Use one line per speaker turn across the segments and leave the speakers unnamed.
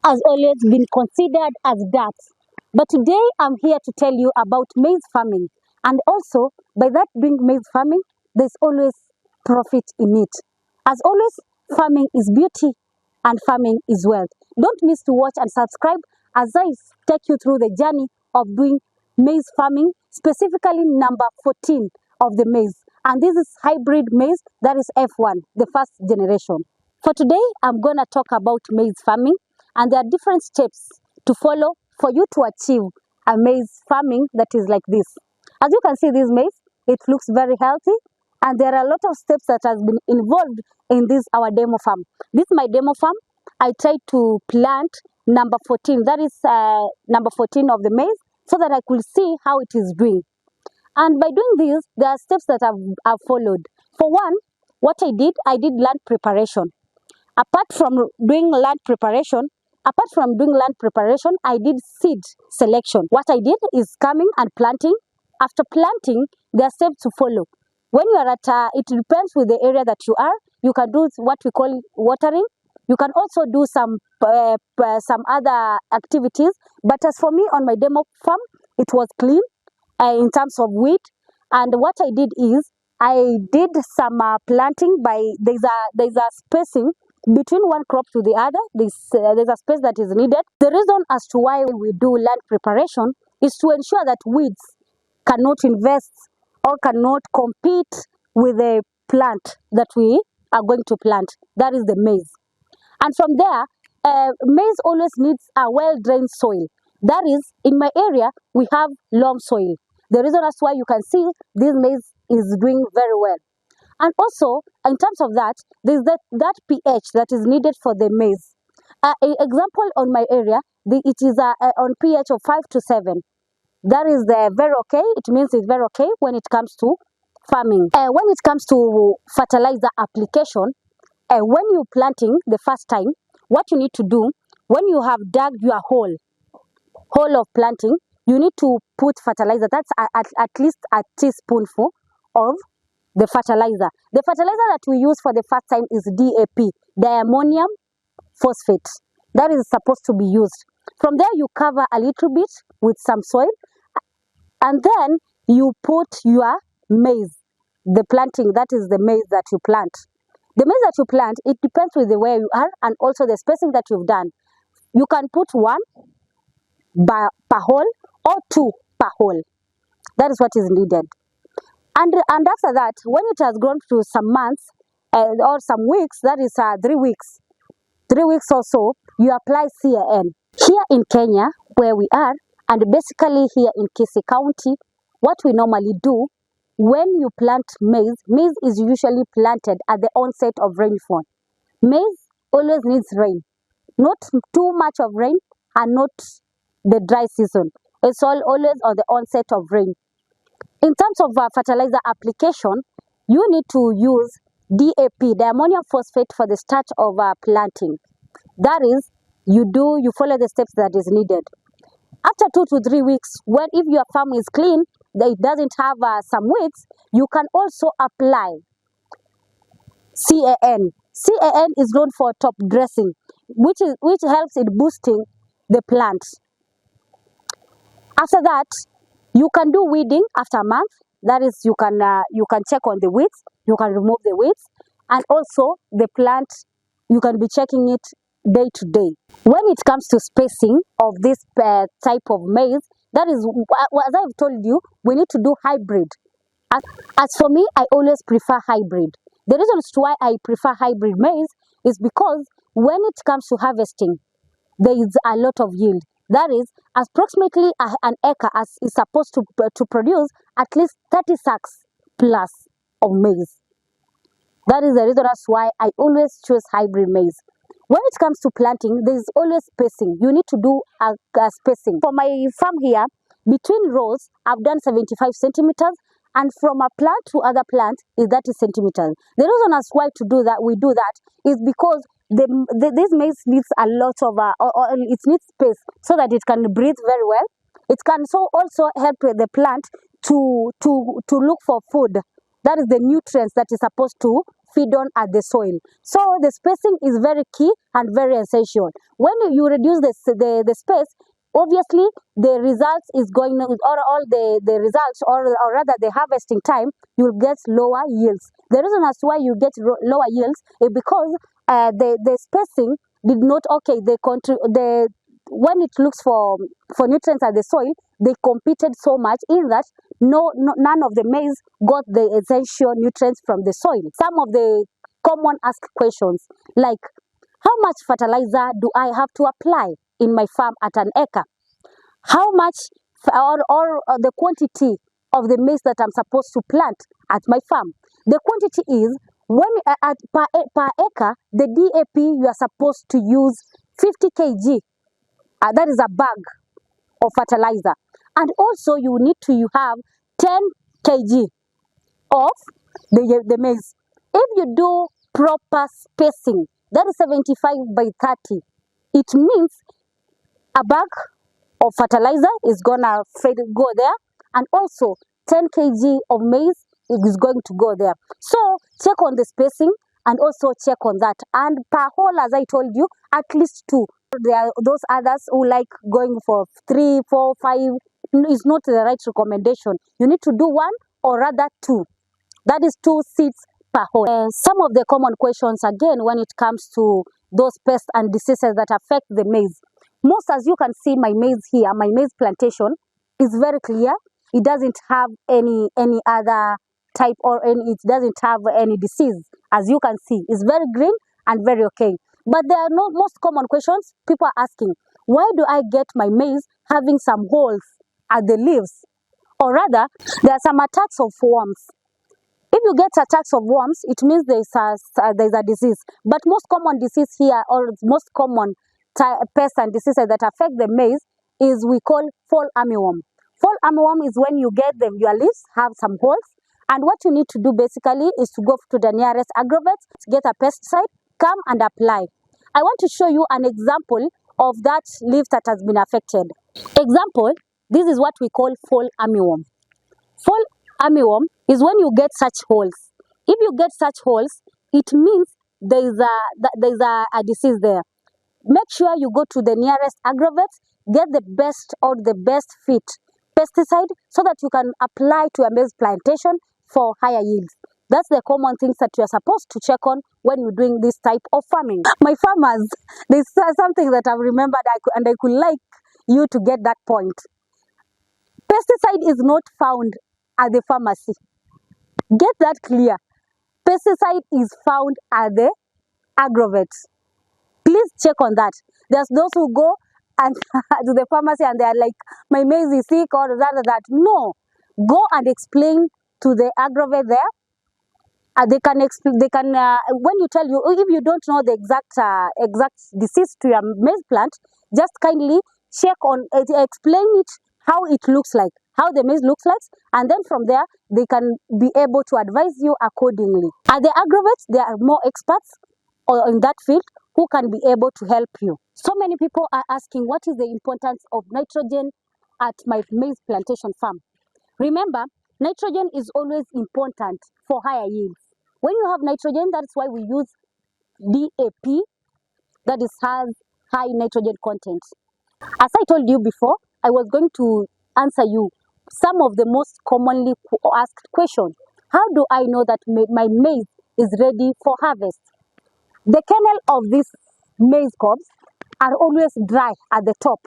has always been considered as dirt. But today I'm here to tell you about maize farming. And also, by that being maize farming, there's always profit in it. As always, farming is beauty and farming is wealth. Don't miss to watch and subscribe as I take you through the journey of doing maize farming, specifically number 14 of the maize. And this is hybrid maize, that is F1, the first generation. For today, I'm going to talk about maize farming, and there are different steps to follow for you to achieve a maize farming that is like this. As you can see, this maize, it looks very healthy, and there are a lot of steps that has been involved in this our demo farm. This is my demo farm. I tried to plant number 14, that is number 14 of the maize, so that I could see how it is doing. And by doing this, there are steps that I've followed. For one, what I did land preparation. Apart from doing land preparation, I did seed selection. What I did is coming and planting. After planting, there are steps to follow. When you are at, it depends with the area that you are. You can do what we call watering. You can also do some other activities. But as for me on my demo farm, it was clean in terms of weed. And what I did is I did some planting by there's a spacing between one crop to the other. There's a space that is needed. The reason as to why we do land preparation is to ensure that weeds cannot invest or cannot compete with the plant that we are going to plant. That is the maize. And from there, maize always needs a well-drained soil. That is, in my area, we have loam soil. The reason as why you can see this maize is doing very well. And also, in terms of that, there's that pH that is needed for the maize. Example on my area, it is on pH of 5 to 7. That is very okay. It means it's very okay when it comes to farming. When it comes to fertilizer application, when you're planting the first time, what you need to do, when you have dug your hole of planting, you need to put fertilizer. That's at least a teaspoonful of the fertilizer. The fertilizer that we use for the first time is DAP, diammonium phosphate. That is supposed to be used. From there, you cover a little bit with some soil, and then you put your maize, the planting, that is the maize that you plant. The maize that you plant, it depends with the where you are and also the spacing that you've done. You can put one per hole or two per hole. That is what is needed. And after that, when it has grown to some months or some weeks, that is 3 weeks, 3 weeks or so, you apply CAN. Here in Kenya, where we are, and basically here in Kisii County, what we normally do, when you plant maize is usually planted at the onset of rainfall. Maize always needs rain. Not too much of rain and not the dry season. It's always on the onset of rain. In terms of fertilizer application, you need to use DAP, diammonium phosphate, for the start of planting. That is, you follow the steps that is needed. After 2 to 3 weeks, if your farm is clean, it doesn't have some weeds, you can also apply CAN. CAN is known for top dressing, which helps in boosting the plants. After that, you can do weeding after a month. That is, you can check on the weeds, you can remove the weeds, and also the plant, you can be checking it day to day. When it comes to spacing of this type of maize, that is, as I've told you, we need to do hybrid. As for me, I always prefer hybrid. The reason why I prefer hybrid maize is because when it comes to harvesting, there is a lot of yield. That is, approximately an acre is supposed to produce at least 30 sacks plus of maize. That is the reason why I always choose hybrid maize. When it comes to planting, there is always spacing. You need to do a spacing. For my farm here, between rows, I've done 75 centimeters, and from a plant to other plant is 30 centimeters. The reason as why we do that is because this maize needs a lot of, it needs space so that it can breathe very well. It can also help the plant to look for food That is the nutrients that is supposed to feed on at the soil. So the spacing is very key and very essential. When you reduce the space, obviously the results is going, or all the results, or rather the harvesting time, you'll get lower yields. The reason as to why you get lower yields is because the spacing did not, okay, the when it looks for nutrients at the soil, they competed so much in that none of the maize got the essential nutrients from the soil. Some of the common asked questions like, how much fertilizer do I have to apply in my farm at an acre? How much or the quantity of the maize that I'm supposed to plant at my farm? The quantity is, when per acre, the DAP you are supposed to use 50 kg. That is a bag of fertilizer. And also you need to have 10 kg of the maize. If you do proper spacing, that is 75 by 30, it means a bag of fertilizer is gonna go there, and also 10 kg of maize is going to go there. So check on the spacing and also check on that. And per hole, as I told you, at least 2. There are those others who like going for 3, 4, 5. Is not the right recommendation. You need to do 1 or rather 2. That is 2 seeds per hole. Some of the common questions again when it comes to those pests and diseases that affect the maize. Most, as you can see, my maize here, my maize plantation is very clear. It doesn't have any other type, or it doesn't have any disease. As you can see, it's very green and very okay. But there are most common questions people are asking. Why do I get my maize having some holes at the leaves? Or rather, there are some attacks of worms. If you get attacks of worms, it means there's a disease. But most common disease here, or most common pests and diseases that affect the maize, is we call fall armyworm. Fall armyworm is when you get your leaves have some holes, and what you need to do basically is to go to the nearest agrovet, get a pesticide, come and apply. I want to show you an example of that leaf that has been affected. Example, this is what we call fall armyworm. Fall armyworm is when you get such holes. If you get such holes, it means there is a disease there. Make sure you go to the nearest agrovet, get the best fit pesticide so that you can apply to a maize plantation for higher yields. That's the common things that you are supposed to check on when you're doing this type of farming. My farmers, there's something that I've remembered, and I could like you to get that point. Pesticide is not found at the pharmacy. Get that clear. Pesticide is found at the agrovet. Please check on that. There's those who go and to the pharmacy and they are like, my maize is sick or that. No. Go and explain to the agrovet there. They can when you tell you, if you don't know the exact disease to your maize plant, just kindly check on explain it, how it looks like, how the maize looks like, and then from there they can be able to advise you accordingly. At the agrovet, there are more experts in that field who can be able to help you. So many people are asking, what is the importance of nitrogen at my maize plantation farm? Remember, nitrogen is always important for higher yields. When you have nitrogen, that's why we use DAP, that has high nitrogen content. As I told you before, I was going to answer you some of the most commonly asked questions. How do I know that my maize is ready for harvest? The kernel of these maize cobs are always dry at the top,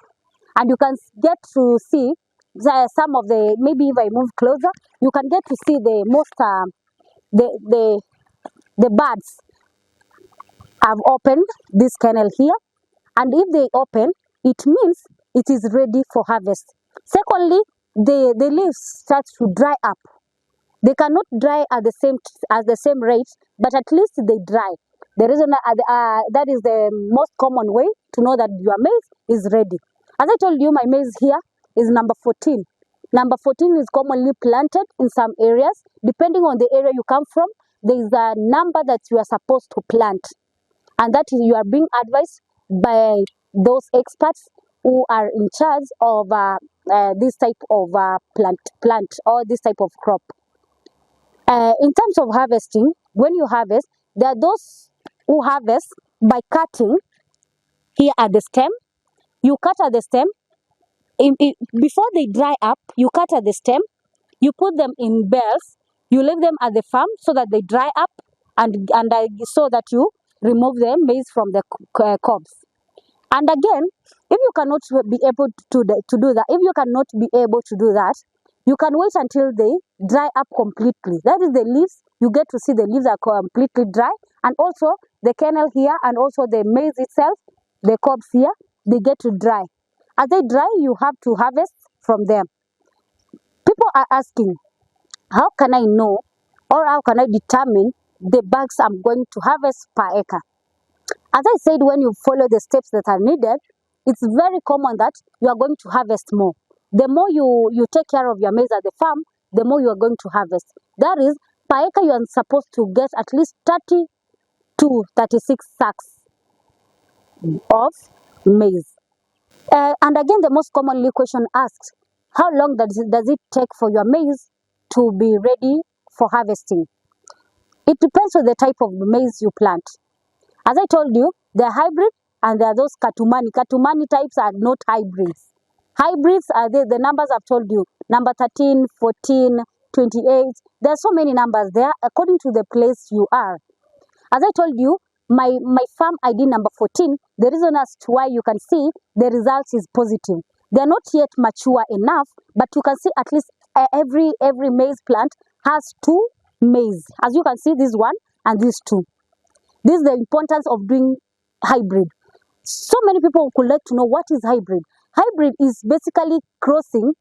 and you can get to see some of the, maybe if I move closer, you can get to see the most the buds have opened this kernel here, and if they open, it means it is ready for harvest. Secondly, the leaves start to dry up. They cannot dry at the same rate, but at least they dry. The reason that is the most common way to know that your maize is ready. As I told you, my maize here is number 14. Number 14 is commonly planted in some areas. Depending on the area you come from, there is a number that you are supposed to plant. And that is, you are being advised by those experts who are in charge of this type of plant or this type of crop. In terms of harvesting, when you harvest, there are those who harvest by cutting here at the stem. You cut at the stem. Before they dry up, you cut at the stem. You put them in bales. You leave them at the farm so that they dry up, and so that you remove the maize from the cobs. And again, if you cannot be able to do that, if you cannot be able to do that, you can wait until they dry up completely. That is the leaves. You get to see the leaves are completely dry, and also the kernel here, and also the maize itself, the cobs here, they get to dry. As they dry, you have to harvest from them. People are asking, how can I know, or how can I determine the bags I'm going to harvest per acre? As I said, when you follow the steps that are needed, it's very common that you are going to harvest more. The more you take care of your maize at the farm, the more you are going to harvest. That is, per acre you are supposed to get at least 30 to 36 sacks of maize. And again, the most commonly question asked, how long does it take for your maize to be ready for harvesting? It depends on the type of maize you plant. As I told you, there are hybrid and there are those katumani. Katumani types are not hybrids. Hybrids are the numbers I've told you. Number 13, 14, 28. There are so many numbers there according to the place you are. As I told you, my farm ID number 14, the reason as to why you can see the results is positive. They are not yet mature enough, but you can see at least every maize plant has 2 maize. As you can see, this one and these 2. This is the importance of doing hybrid. So many people would like to know what is hybrid. Hybrid is basically crossing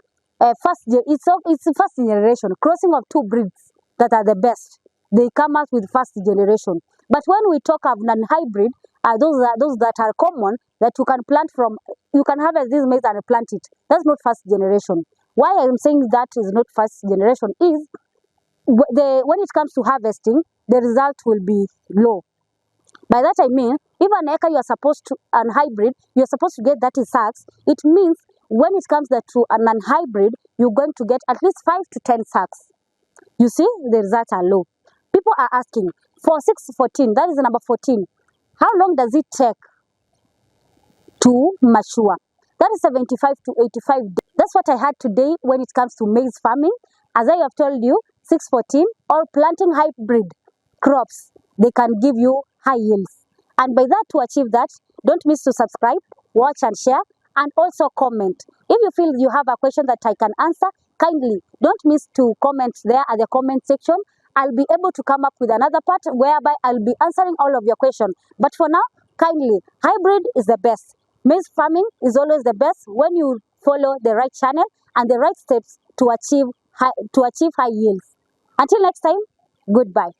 it's a first generation, crossing of 2 breeds that are the best. They come out with first generation. But when we talk of non-hybrid, those that are common that you can plant from, you can harvest this maize and plant it. That's not first generation. Why I'm saying that is not first generation is when it comes to harvesting, the result will be low. By that I mean, if an acre you're supposed to, an hybrid, you're supposed to get 30 sacks, it means when it comes to an unhybrid, you're going to get at least 5 to 10 sacks. You see, the results are low. People are asking, for 614, that is the number 14, how long does it take to mature? That is 75 to 85 days. That's what I had today when it comes to maize farming. As I have told you, 614 or planting hybrid crops, they can give you high yields. And by that, to achieve that, don't miss to subscribe, watch and share, and also comment. If you feel you have a question that I can answer, kindly don't miss to comment there at the comment section. I'll be able to come up with another part whereby I'll be answering all of your questions. But for now, kindly, hybrid is the best. Maize farming is always the best when you follow the right channel and the right steps to achieve high yields. Until next time, goodbye.